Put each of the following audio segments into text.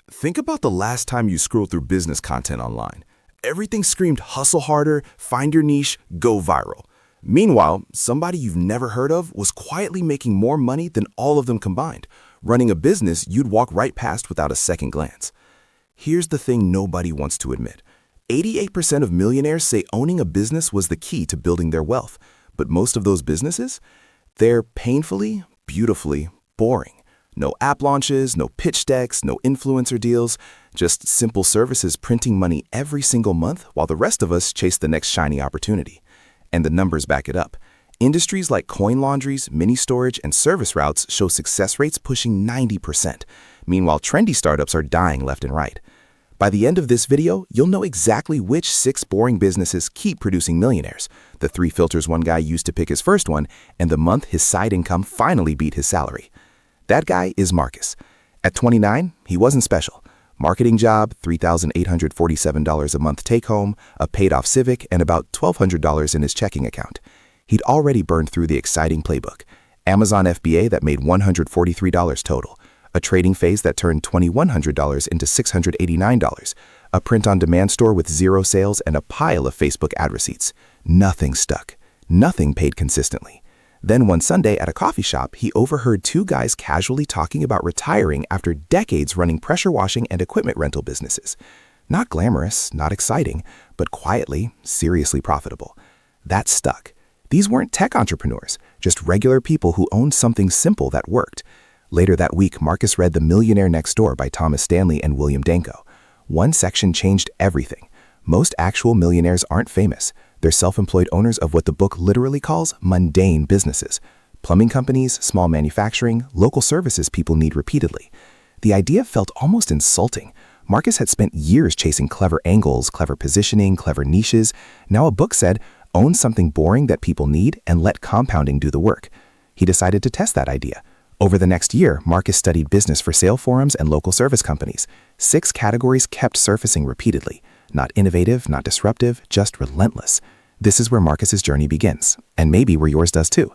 Think about the last time you scrolled through business content online. Everything screamed hustle harder, find your niche, go viral. Meanwhile, somebody you've never heard of was quietly making more money than all of them combined, running a business you'd walk right past without a second glance. Here's the thing nobody wants to admit. 88% of millionaires say owning a business was the key to building their wealth. But most of those businesses? They're painfully, beautifully boring. No app launches, no pitch decks, no influencer deals, just simple services printing money every single month while the rest of us chase the next shiny opportunity. And the numbers back it up. Industries like coin laundries, mini storage, and service routes show success rates pushing 90%. Meanwhile, trendy startups are dying left and right. By the end of this video, you'll know exactly which 6 boring businesses keep producing millionaires, the 3 filters one guy used to pick his first one, and the month his side income finally beat his salary. That guy is Marcus. At 29, he wasn't special. Marketing job, $3,847 a month take-home, a paid-off Civic, and about $1,200 in his checking account. He'd already burned through the exciting playbook. Amazon FBA that made $143 total, a trading phase that turned $2,100 into $689, a print-on-demand store with 0 sales, and a pile of Facebook ad receipts. Nothing stuck. Nothing paid consistently. Then one Sunday at a coffee shop, he overheard 2 guys casually talking about retiring after decades running pressure washing and equipment rental businesses. Not glamorous, not exciting, but quietly, seriously profitable. That stuck. These weren't tech entrepreneurs, just regular people who owned something simple that worked. Later that week, Marcus read The Millionaire Next Door by Thomas Stanley and William Danko. One section changed everything. Most actual millionaires aren't famous. They're self-employed owners of what the book literally calls mundane businesses. Plumbing companies, small manufacturing, local services people need repeatedly. The idea felt almost insulting. Marcus had spent years chasing clever angles, clever positioning, clever niches. Now a book said, own something boring that people need and let compounding do the work. He decided to test that idea. Over the next year, Marcus studied business for sale forums and local service companies. 6 categories kept surfacing repeatedly. Not innovative, not disruptive, just relentless. This is where Marcus's journey begins, and maybe where yours does too.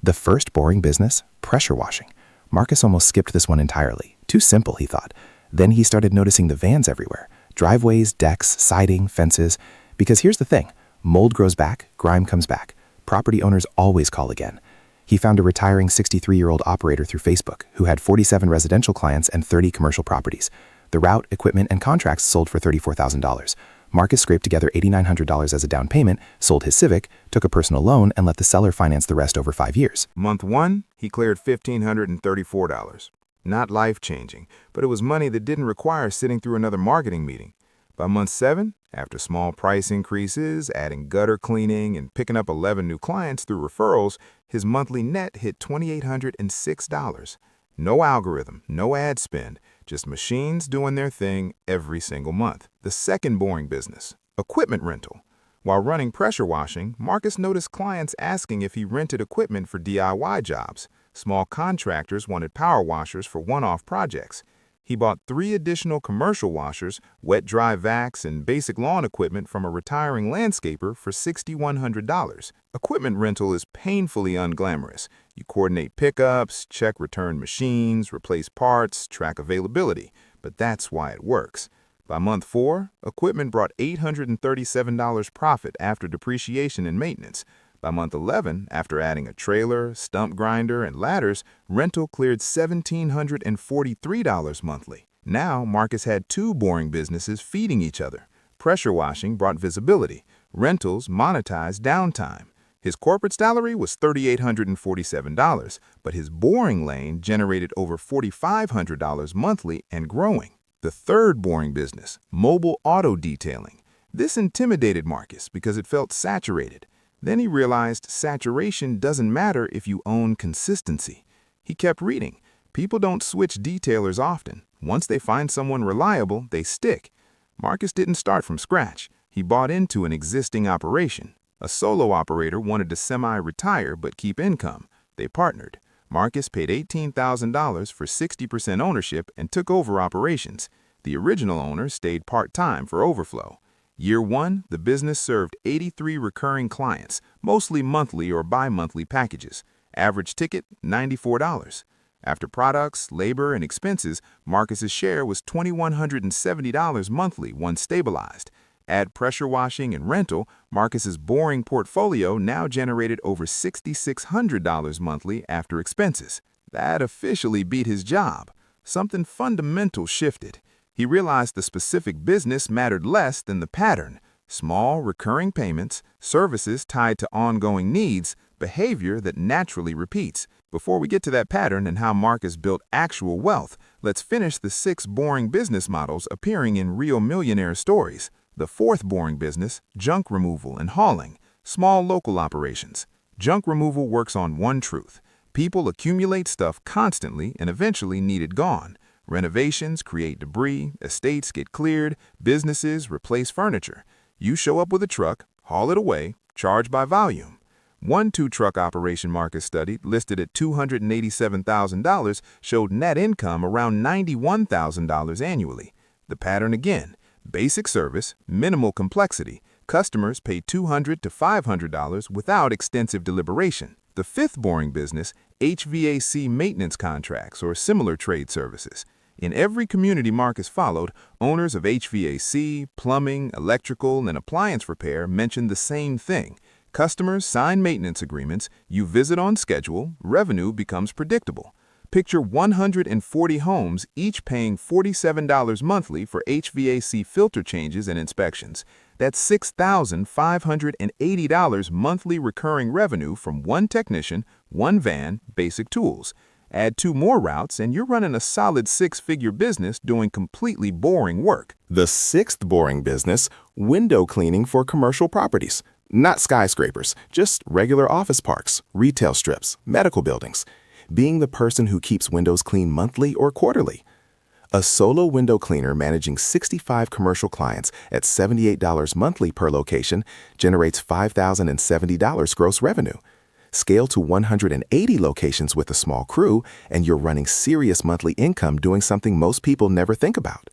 The first boring business, pressure washing. Marcus almost skipped this one entirely. Too simple, he thought. Then he started noticing the vans everywhere. Driveways, decks, siding, fences. Because here's the thing, mold grows back, grime comes back. Property owners always call again. He found a retiring 63-year-old operator through Facebook who had 47 residential clients and 30 commercial properties. The route, equipment, and contracts sold for $34,000. Marcus scraped together $8,900 as a down payment, sold his Civic, took a personal loan, and let the seller finance the rest over 5 years. Month 1, he cleared $1,534. Not life-changing, but it was money that didn't require sitting through another marketing meeting. By month 7, after small price increases, adding gutter cleaning, and picking up 11 new clients through referrals, his monthly net hit $2,806. No algorithm, no ad spend, just machines doing their thing every single month. The second boring business, equipment rental. While running pressure washing, Marcus noticed clients asking if he rented equipment for DIY jobs. Small contractors wanted power washers for one-off projects. He bought 3 additional commercial washers, wet-dry vacs, and basic lawn equipment from a retiring landscaper for $6,100. Equipment rental is painfully unglamorous. You coordinate pickups, check return machines, replace parts, track availability. But that's why it works. By month 4, equipment brought $837 profit after depreciation and maintenance. By month 11, after adding a trailer, stump grinder, and ladders, rental cleared $1,743 monthly. Now, Marcus had 2 boring businesses feeding each other. Pressure washing brought visibility. Rentals monetized downtime. His corporate salary was $3,847, but his boring lane generated over $4,500 monthly and growing. The third boring business, mobile auto detailing. This intimidated Marcus because it felt saturated. Then he realized saturation doesn't matter if you own consistency. He kept reading. People don't switch detailers often. Once they find someone reliable, they stick. Marcus didn't start from scratch. He bought into an existing operation. A solo operator wanted to semi-retire but keep income. They partnered. Marcus paid $18,000 for 60% ownership and took over operations. The original owner stayed part-time for overflow. Year 1, the business served 83 recurring clients, mostly monthly or bi-monthly packages. Average ticket, $94. After products, labor, and expenses, Marcus's share was $2,170 monthly once stabilized. Add pressure washing and rental, Marcus's boring portfolio now generated over $6,600 monthly after expenses. That officially beat his job. Something fundamental shifted. He realized the specific business mattered less than the pattern. Small, recurring payments, services tied to ongoing needs, behavior that naturally repeats. Before we get to that pattern and how Marcus built actual wealth, let's finish the 6 boring business models appearing in real millionaire stories. The 4th boring business, junk removal and hauling, small local operations. Junk removal works on one truth. People accumulate stuff constantly and eventually need it gone. Renovations create debris, estates get cleared, businesses replace furniture. You show up with a truck, haul it away, charge by volume. One 2-truck operation Marcus studied, listed at $287,000, showed net income around $91,000 annually. The pattern again, basic service, minimal complexity. Customers pay $200 to $500 without extensive deliberation. The 5th boring business, HVAC maintenance contracts or similar trade services. In every community Marcus followed, owners of HVAC, plumbing, electrical, and appliance repair mentioned the same thing. Customers sign maintenance agreements, you visit on schedule, revenue becomes predictable. Picture 140 homes, each paying $47 monthly for HVAC filter changes and inspections. That's $6,580 monthly recurring revenue from one technician, one van, basic tools. Add 2 more routes and you're running a solid 6-figure business doing completely boring work. The 6th boring business, window cleaning for commercial properties. Not skyscrapers, just regular office parks, retail strips, medical buildings. Being the person who keeps windows clean monthly or quarterly. A solo window cleaner managing 65 commercial clients at $78 monthly per location generates $5,070 gross revenue. Scale to 180 locations with a small crew, and you're running serious monthly income doing something most people never think about.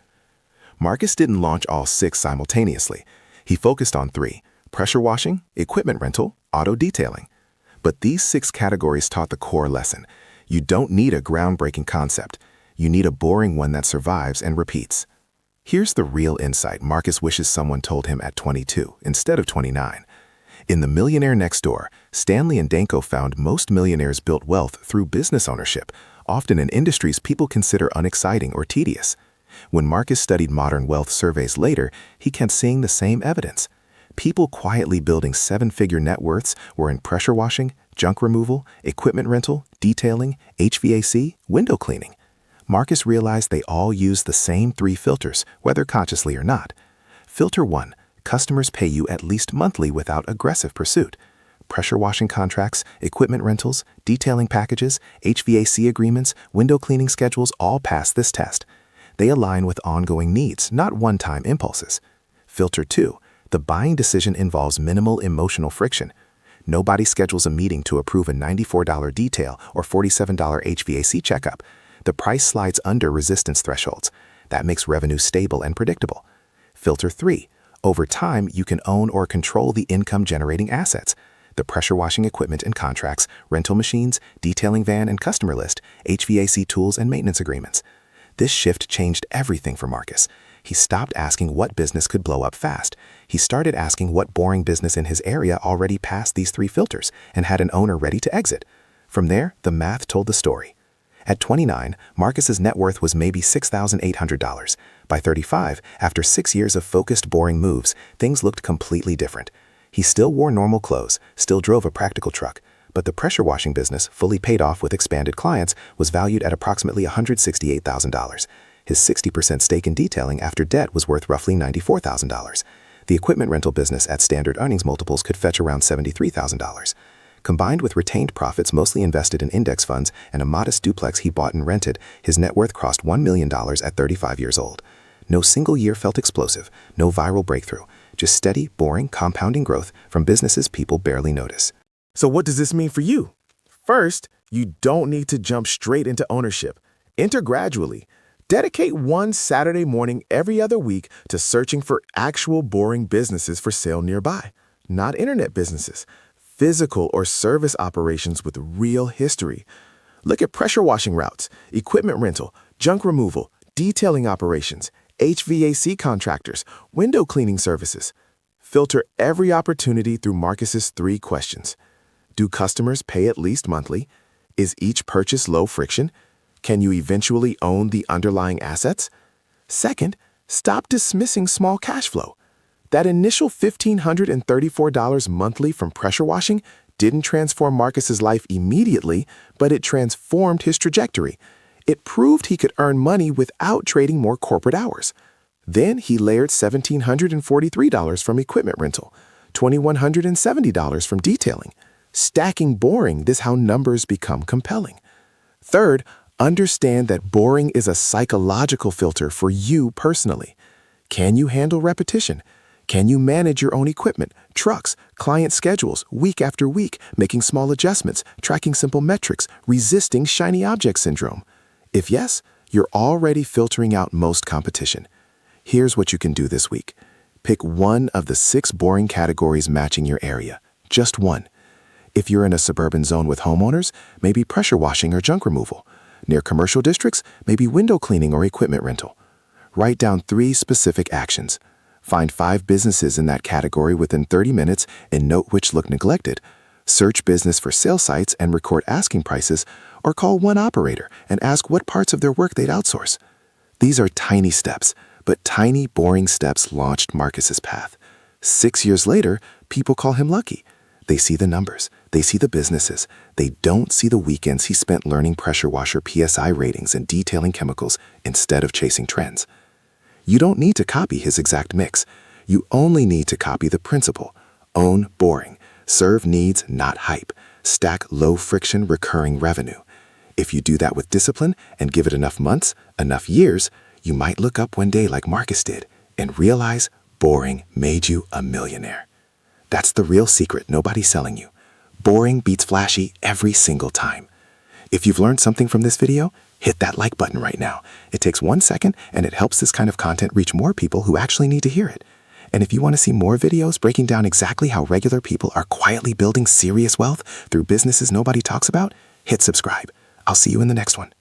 Marcus didn't launch all 6 simultaneously. He focused on 3: pressure washing, equipment rental, auto detailing. But these 6 categories taught the core lesson. You don't need a groundbreaking concept. You need a boring one that survives and repeats. Here's the real insight Marcus wishes someone told him at 22 instead of 29. In The Millionaire Next Door, Stanley and Danko found most millionaires built wealth through business ownership, often in industries people consider unexciting or tedious. When Marcus studied modern wealth surveys later, he kept seeing the same evidence. People quietly building 7-figure net worths were in pressure washing, junk removal, equipment rental, detailing, HVAC, window cleaning. Marcus realized they all used the same 3 filters, whether consciously or not. Filter 1. Customers pay you at least monthly without aggressive pursuit. Pressure washing contracts, equipment rentals, detailing packages, HVAC agreements, window cleaning schedules all pass this test. They align with ongoing needs, not one-time impulses. Filter 2. The buying decision involves minimal emotional friction. Nobody schedules a meeting to approve a $94 detail or $47 HVAC checkup. The price slides under resistance thresholds. That makes revenue stable and predictable. Filter 3. Over time, you can own or control the income-generating assets. The pressure washing equipment and contracts, rental machines, detailing van and customer list, HVAC tools and maintenance agreements. This shift changed everything for Marcus. He stopped asking what business could blow up fast. He started asking what boring business in his area already passed these 3 filters and had an owner ready to exit. From there, the math told the story. At 29, Marcus's net worth was maybe $6,800. By 35, after 6 years of focused, boring moves, things looked completely different. He still wore normal clothes, still drove a practical truck, but the pressure washing business, fully paid off with expanded clients, was valued at approximately $168,000. His 60% stake in detailing after debt was worth roughly $94,000. The equipment rental business at standard earnings multiples could fetch around $73,000. Combined with retained profits mostly invested in index funds and a modest duplex he bought and rented, his net worth crossed $1 million at 35 years old. No single year felt explosive, no viral breakthrough, just steady, boring, compounding growth from businesses people barely notice. So what does this mean for you? First, you don't need to jump straight into ownership. Enter gradually. Dedicate one Saturday morning every other week to searching for actual boring businesses for sale nearby, not internet businesses. Physical or service operations with real history. Look at pressure washing routes, equipment rental, junk removal, detailing operations, HVAC contractors, window cleaning services. Filter every opportunity through Marcus's 3 questions. Do customers pay at least monthly? Is each purchase low friction? Can you eventually own the underlying assets? Second, stop dismissing small cash flow. That initial $1,534 monthly from pressure washing didn't transform Marcus's life immediately, but it transformed his trajectory. It proved he could earn money without trading more corporate hours. Then he layered $1,743 from equipment rental, $2,170 from detailing. Stacking boring, this is how numbers become compelling. Third, understand that boring is a psychological filter for you personally. Can you handle repetition? Can you manage your own equipment, trucks, client schedules, week after week, making small adjustments, tracking simple metrics, resisting shiny object syndrome? If yes, you're already filtering out most competition. Here's what you can do this week. Pick one of the 6 boring categories matching your area. Just one. If you're in a suburban zone with homeowners, maybe pressure washing or junk removal. Near commercial districts, maybe window cleaning or equipment rental. Write down 3 specific actions. Find 5 businesses in that category within 30 minutes and note which look neglected. Search business for sales sites and record asking prices, or call one operator and ask what parts of their work they'd outsource. These are tiny steps, but tiny, boring steps launched Marcus's path. 6 years later, people call him lucky. They see the numbers. They see the businesses. They don't see the weekends he spent learning pressure washer PSI ratings and detailing chemicals instead of chasing trends. You don't need to copy his exact mix. You only need to copy the principle. Own boring. Serve needs, not hype. Stack low-friction recurring revenue. If you do that with discipline and give it enough months, enough years, you might look up one day like Marcus did and realize boring made you a millionaire. That's the real secret nobody's selling you. Boring beats flashy every single time. If you've learned something from this video, hit that like button right now. It takes 1 second and it helps this kind of content reach more people who actually need to hear it. And if you want to see more videos breaking down exactly how regular people are quietly building serious wealth through businesses nobody talks about, hit subscribe. I'll see you in the next one.